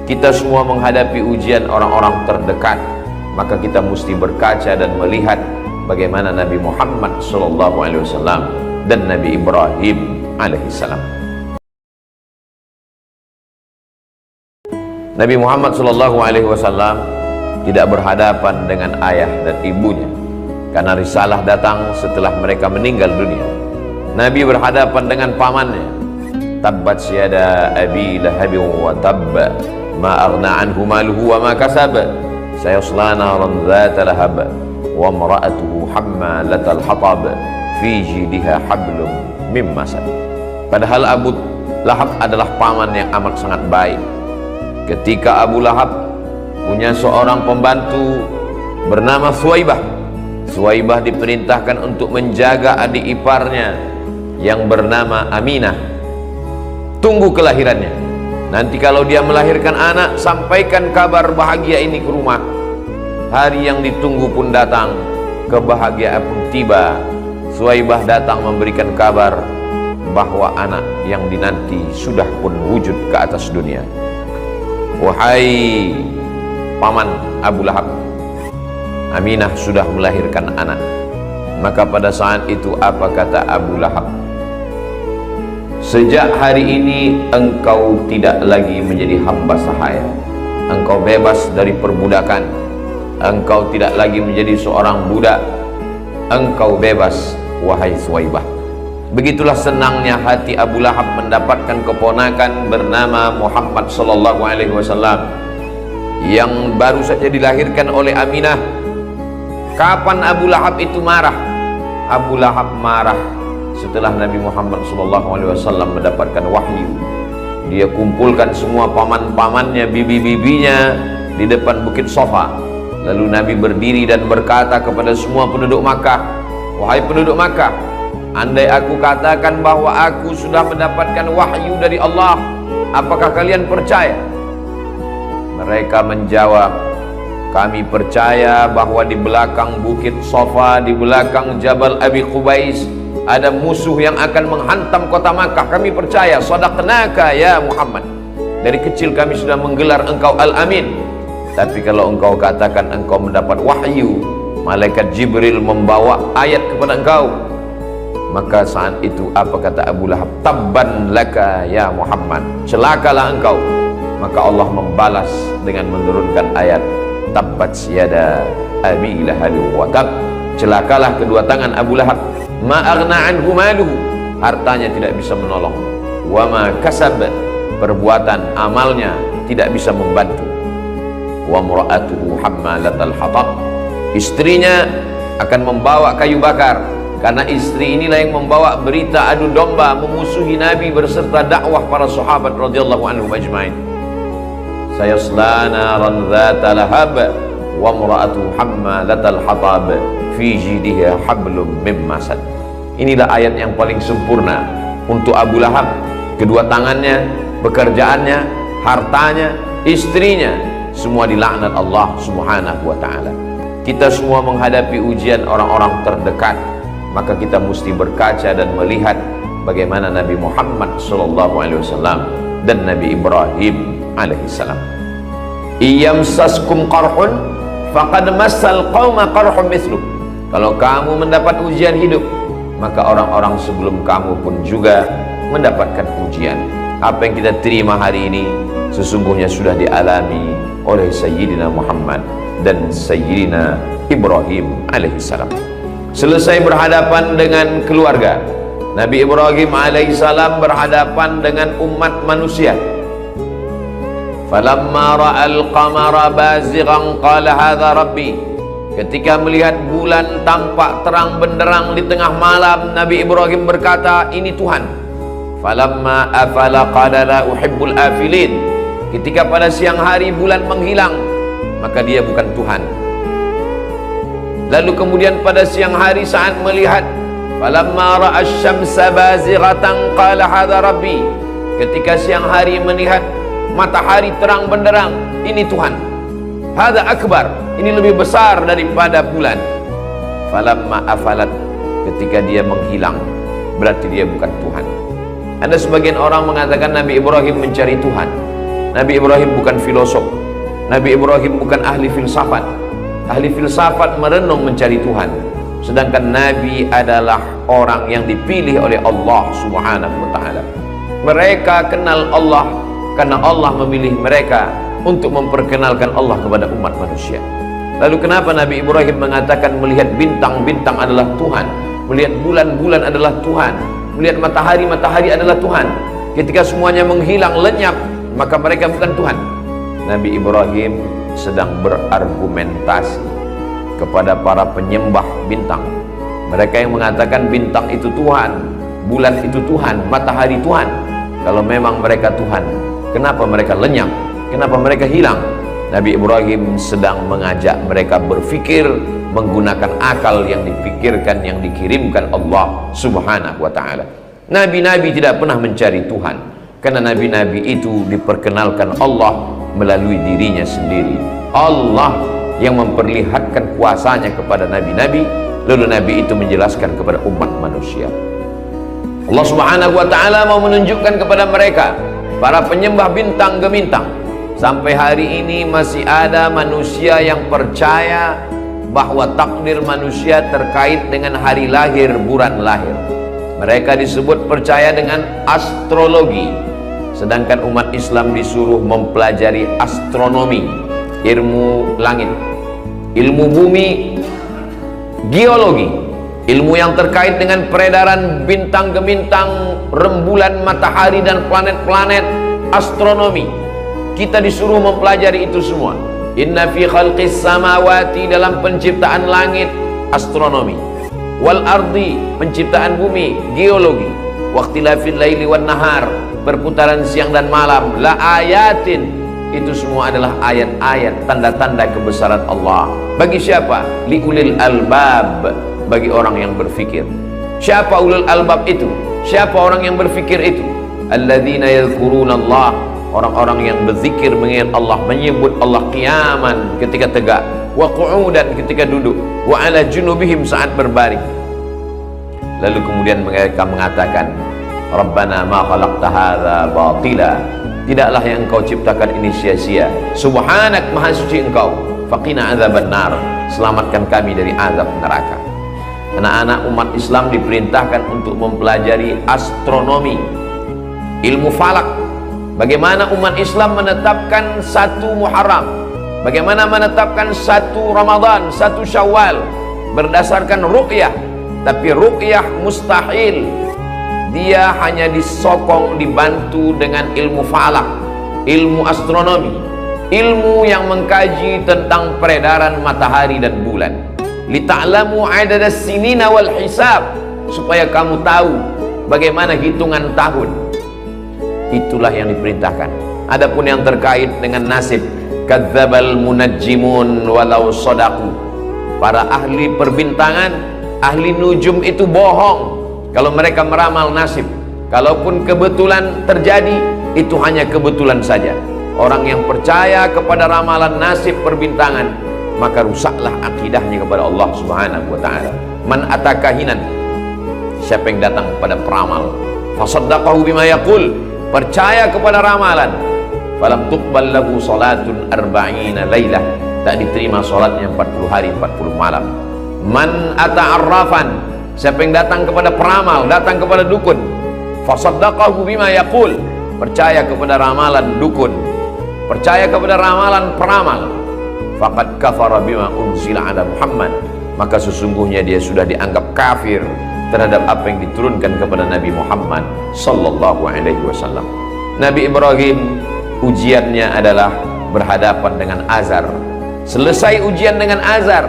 Kita semua menghadapi ujian orang-orang terdekat, maka kita mesti berkaca dan melihat bagaimana Nabi Muhammad SAW dan Nabi Ibrahim alaihissalam. Nabi Muhammad SAW tidak berhadapan dengan ayah dan ibunya, karena risalah datang setelah mereka meninggal dunia. Nabi berhadapan dengan pamannya. Tabbat syada abi lahabin wa tabba ma aghna anhu maluhu wa ma kasaba sayasla naran dzata lahab wa imra'atuhu hammalatal hatab fi jidha hablum mim masad. Padahal Abu Lahab adalah paman yang amat sangat baik. Ketika Abu Lahab punya seorang pembantu bernama Suwaibah. Suwaibah diperintahkan untuk menjaga adik iparnya yang bernama Aminah. Tunggu kelahirannya. Nanti kalau dia melahirkan anak, sampaikan kabar bahagia ini ke rumah. Hari yang ditunggu pun datang, kebahagiaan pun tiba. Suwaibah datang memberikan kabar bahwa anak yang dinanti sudah pun wujud ke atas dunia. Wahai paman Abu Lahab, Aminah sudah melahirkan anak. Maka pada saat itu apa kata Abu Lahab? Sejak hari ini engkau tidak lagi menjadi hamba sahaya. Engkau bebas dari perbudakan. Engkau tidak lagi menjadi seorang budak. Engkau bebas, wahai Suwaibah. Begitulah senangnya hati Abu Lahab mendapatkan keponakan bernama Muhammad SAW yang baru saja dilahirkan oleh Aminah. Kapan Abu Lahab itu marah? Abu Lahab marah setelah Nabi Muhammad SAW mendapatkan wahyu. Dia kumpulkan semua paman-pamannya, bibi-bibinya di depan Bukit Sofa. Lalu Nabi berdiri dan berkata kepada semua penduduk Makkah, wahai penduduk Makkah, andai aku katakan bahwa aku sudah mendapatkan wahyu dari Allah, apakah kalian percaya? Mereka menjawab, kami percaya bahwa di belakang Bukit Sofa, di belakang Jabal Abi Qubais ada musuh yang akan menghantam kota Makkah. Kami percaya, sadaqnaka ya Muhammad. Dari kecil kami sudah menggelar engkau Al-Amin. Tapi kalau engkau katakan engkau mendapat wahyu, malaikat Jibril membawa ayat kepada engkau, maka saat itu apa kata Abu Lahab? Tabban laka ya Muhammad, celakalah engkau. Maka Allah membalas dengan menurunkan ayat tabbat syada abi lahabin wa tab, celakalah kedua tangan Abu Lahab. Ma aghna anhu maluhu, hartanya tidak bisa menolong. Wa ma kasab, perbuatan amalnya tidak bisa membantu. Wa imra'atuhu hammalatal hatab, istrinya akan membawa kayu bakar, karena istri inilah yang membawa berita adu domba memusuhi Nabi beserta dakwah para sahabat radhiyallahu anhum ajmain. Sayasla naran dzata lahab wa imra'atuhu hammalatal hatab fi jidha hablum mim masad. Inilah ayat yang paling sempurna untuk Abu Lahab. Kedua tangannya, pekerjaannya, hartanya, istrinya, semua dilaknat Allah Subhanahu wa ta'ala. Kita semua menghadapi ujian orang-orang terdekat, maka kita mesti berkaca dan melihat bagaimana Nabi Muhammad SAW dan Nabi Ibrahim alaihissalam. Iyamsaskum qarhun faqad massal qauma qarhun mithluh. Kalau kamu mendapat ujian hidup, maka orang-orang sebelum kamu pun juga mendapatkan ujian. Apa yang kita terima hari ini sesungguhnya sudah dialami oleh Sayyidina Muhammad dan Sayyidina Ibrahim alaihissalam. Selesai berhadapan dengan keluarga, Nabi Ibrahim alaihissalam berhadapan dengan umat manusia. Falamma ra'al qamara bazighan qala hadza rabbi. Ketika melihat bulan tampak terang benderang di tengah malam, Nabi Ibrahim berkata, ini Tuhan. Falamma afala qala la uhibbul afilin. Ketika pada siang hari bulan menghilang, maka dia bukan Tuhan. Lalu kemudian pada siang hari saat melihat, falamma ra'a asy-syamsa bazighatan qala hadza rabbi. Ketika siang hari melihat matahari terang benderang, ini Tuhan. Hadza akbar, ini lebih besar daripada bulan. Falamma afalat, ketika dia menghilang, berarti dia bukan Tuhan. Ada sebagian orang mengatakan Nabi Ibrahim mencari Tuhan. Nabi Ibrahim bukan filosof, Nabi Ibrahim bukan ahli filsafat. Ahli filsafat merenung mencari Tuhan, sedangkan Nabi adalah orang yang dipilih oleh Allah Subhanahu wa ta'ala. Mereka kenal Allah karena Allah memilih mereka untuk memperkenalkan Allah kepada umat manusia. Lalu kenapa Nabi Ibrahim mengatakan melihat bintang-bintang adalah Tuhan, melihat bulan-bulan adalah Tuhan, melihat matahari-matahari adalah Tuhan? Ketika semuanya menghilang lenyap, maka mereka bukan Tuhan. Nabi Ibrahim sedang berargumentasi kepada para penyembah bintang. Mereka yang mengatakan bintang itu Tuhan, bulan itu Tuhan, matahari Tuhan. Kalau memang mereka Tuhan, kenapa mereka lenyap? Kenapa mereka hilang? Nabi Ibrahim sedang mengajak mereka berfikir menggunakan akal yang dipikirkan, yang dikirimkan Allah Subhanahu wa ta'ala. Nabi-nabi tidak pernah mencari Tuhan, karena nabi-nabi itu diperkenalkan Allah melalui dirinya sendiri. Allah yang memperlihatkan kuasanya kepada nabi-nabi, lalu nabi itu menjelaskan kepada umat manusia. Allah Subhanahu wa ta'ala mau menunjukkan kepada mereka, para penyembah bintang gemintang, sampai hari ini masih ada manusia yang percaya bahwa takdir manusia terkait dengan hari lahir, bulan lahir. Mereka disebut percaya dengan astrologi, sedangkan umat Islam disuruh mempelajari astronomi, ilmu langit, ilmu bumi, geologi, ilmu yang terkait dengan peredaran bintang gemintang, rembulan, matahari dan planet-planet, astronomi. Kita disuruh mempelajari itu semua. Inna fi khalqis samawati, dalam penciptaan langit, astronomi, wal ardi, penciptaan bumi, geologi, waqtilafil laili wan nahar, perputaran siang dan malam, la ayatin, itu semua adalah ayat-ayat, tanda-tanda kebesaran Allah. Bagi siapa? Li ulil albab, bagi orang yang berfikir. Siapa ulul albab itu? Siapa orang yang berfikir itu? Alladzina yadhkuruna Allah, orang-orang yang berzikir mengingat Allah, menyebut Allah qiyaman, ketika tegak, wa qu'udan, ketika duduk, wa ala junubihim, saat berbaring. Lalu kemudian mereka mengatakan, Rabbana ma khalaqta hadza batila, tidaklah yang engkau ciptakan ini sia-sia. Subhanak, maha suci engkau. Faqina adzaban nar, selamatkan kami dari azab neraka. Anak-anak umat Islam diperintahkan untuk mempelajari astronomi, ilmu falak. Bagaimana umat Islam menetapkan 1 Muharram, bagaimana menetapkan 1 Ramadan, 1 Syawal, berdasarkan ruqyah. Tapi ruqyah mustahil, dia hanya disokong, dibantu dengan ilmu falak, ilmu astronomi, ilmu yang mengkaji tentang peredaran matahari dan bulan. Lita'lamu adadas sinina wal hisab, supaya kamu tahu bagaimana hitungan tahun. Itulah yang diperintahkan. Adapun yang terkait dengan nasib, kadzdzabal munajjimun walau shadaqu, para ahli perbintangan, ahli nujum itu bohong kalau mereka meramal nasib. Kalaupun kebetulan terjadi, itu hanya kebetulan saja. Orang yang percaya kepada ramalan nasib perbintangan, maka rusaklah akidahnya kepada Allah Subhanahu wa ta'ala. Man atakahinan, siapa yang datang kepada peramal, fasaddaqahu bima yaqul, percaya kepada ramalan, falam tuqbal lahu salatun arba'ina lailah, tak diterima salatnya 40 hari 40 malam. Man ata'arrafan, siapa yang datang kepada peramal, datang kepada dukun, fasaddaqahu bima yaqul, percaya kepada ramalan dukun, percaya kepada ramalan peramal, faqad kafara bima unzila ala Muhammad, maka sesungguhnya dia sudah dianggap kafir terhadap apa yang diturunkan kepada Nabi Muhammad sallallahu alaihi wasallam. Nabi Ibrahim ujiannya adalah berhadapan dengan azar. Selesai ujian dengan azar,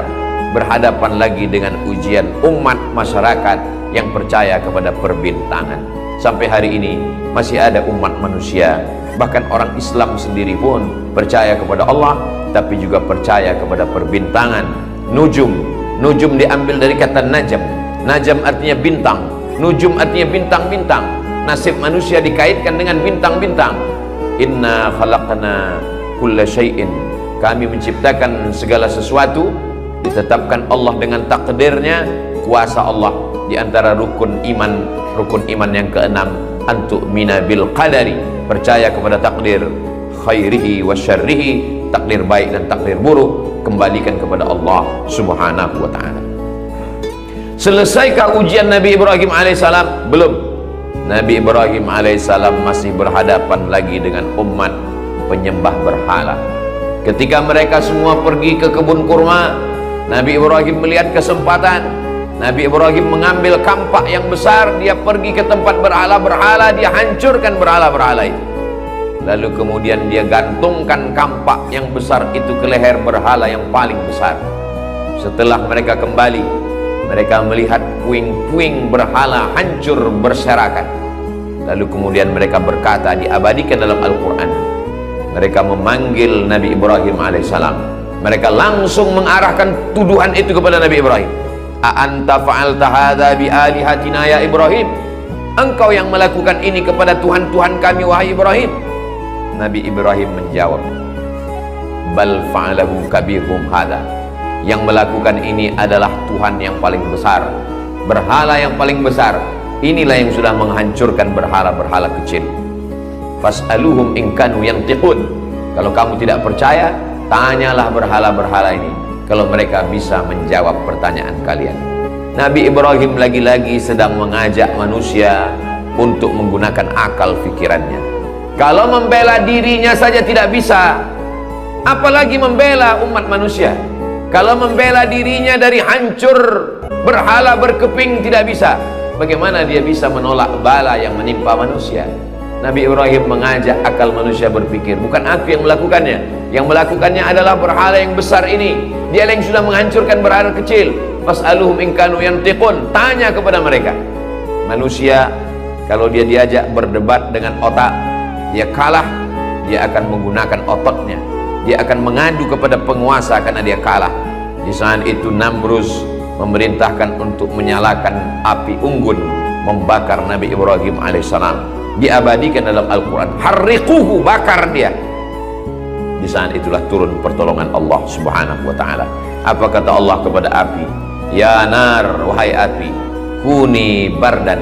berhadapan lagi dengan ujian umat masyarakat yang percaya kepada perbintangan. Sampai hari ini masih ada umat manusia, bahkan orang Islam sendiri pun percaya kepada Allah, tapi juga percaya kepada perbintangan. Nujum diambil dari kata najam. Najam artinya bintang, nujum artinya bintang-bintang. Nasib manusia dikaitkan dengan bintang-bintang. Inna khalaqna kulla syai'in, kami menciptakan segala sesuatu, ditetapkan Allah dengan takdirnya, kuasa Allah. Di antara rukun iman yang keenam, antu'mina bil qadari, percaya kepada takdir, khairihi wa syarrihi, takdir baik dan takdir buruk kembalikan kepada Allah Subhanahu wa ta'ala. Selesaikah ujian Nabi Ibrahim alaihissalam? Belum. Nabi Ibrahim alaihissalam masih berhadapan lagi dengan umat penyembah berhala. Ketika mereka semua pergi ke kebun kurma, Nabi Ibrahim melihat kesempatan. Nabi Ibrahim mengambil kampak yang besar, dia pergi ke tempat berhala-berhala, dia hancurkan berhala-berhala itu. Lalu kemudian dia gantungkan kampak yang besar itu ke leher berhala yang paling besar. Setelah mereka kembali, mereka melihat puing-puing berhala hancur berserakan. Lalu kemudian mereka berkata, diabadikan dalam Al-Quran, mereka memanggil Nabi Ibrahim alaihissalam. Mereka langsung mengarahkan tuduhan itu kepada Nabi Ibrahim. A'anta fa'alta hadza bi alihatina ya Ibrahim? Engkau yang melakukan ini kepada Tuhan-Tuhan kami wahai Ibrahim? Nabi Ibrahim menjawab, bal fa'alahu kabirhum hadza. Yang melakukan ini adalah Tuhan yang paling besar, berhala yang paling besar. Inilah yang sudah menghancurkan berhala-berhala kecil. Fas'aluhum in kanu yantiqun. Kalau kamu tidak percaya, tanyalah berhala-berhala ini kalau mereka bisa menjawab pertanyaan kalian. Nabi Ibrahim lagi-lagi sedang mengajak manusia untuk menggunakan akal fikirannya. Kalau membela dirinya saja tidak bisa, apalagi membela umat manusia. Kalau membela dirinya dari hancur berhala berkeping tidak bisa, bagaimana dia bisa menolak bala yang menimpa manusia? Nabi Ibrahim mengajak akal manusia berpikir, bukan aku yang melakukannya. Yang melakukannya adalah berhala yang besar ini. Dia yang sudah menghancurkan berhala kecil. Fas'aluhum in kanu yantiqun. Tanya kepada mereka. Manusia kalau dia diajak berdebat dengan otak, dia kalah, dia akan menggunakan otaknya. Dia akan mengadu kepada penguasa karena dia kalah. Di saat itu Namrus memerintahkan untuk menyalakan api unggun, membakar Nabi Ibrahim alaihissalam. Diabadikan dalam Al-Quran, harriquhu, bakar dia. Di saat itulah turun pertolongan Allah Subhanahu wa ta'ala. Apa kata Allah kepada api? Ya nar, wahai api, kuni bardan,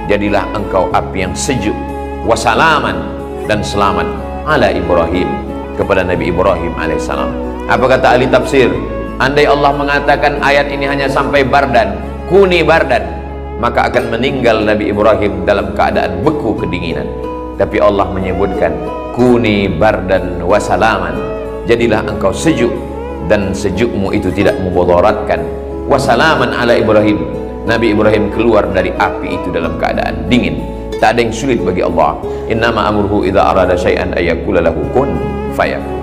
jadilah engkau api yang sejuk, wasalaman, dan selamat ala Ibrahim, kepada Nabi Ibrahim alaihissalam. Apa kata ahli tafsir? Andai Allah mengatakan ayat ini hanya sampai bardan, kuni bardan, maka akan meninggal Nabi Ibrahim dalam keadaan beku kedinginan. Tapi Allah menyebutkan kuni bardan wasalaman, jadilah engkau sejuk dan sejukmu itu tidak mudaratkan. Wasalaman ala Ibrahim, Nabi Ibrahim keluar dari api itu dalam keadaan dingin. Tak ada yang sulit bagi Allah. Innama amruhu idza arada syai'an ayyakula lahu kun fayakun.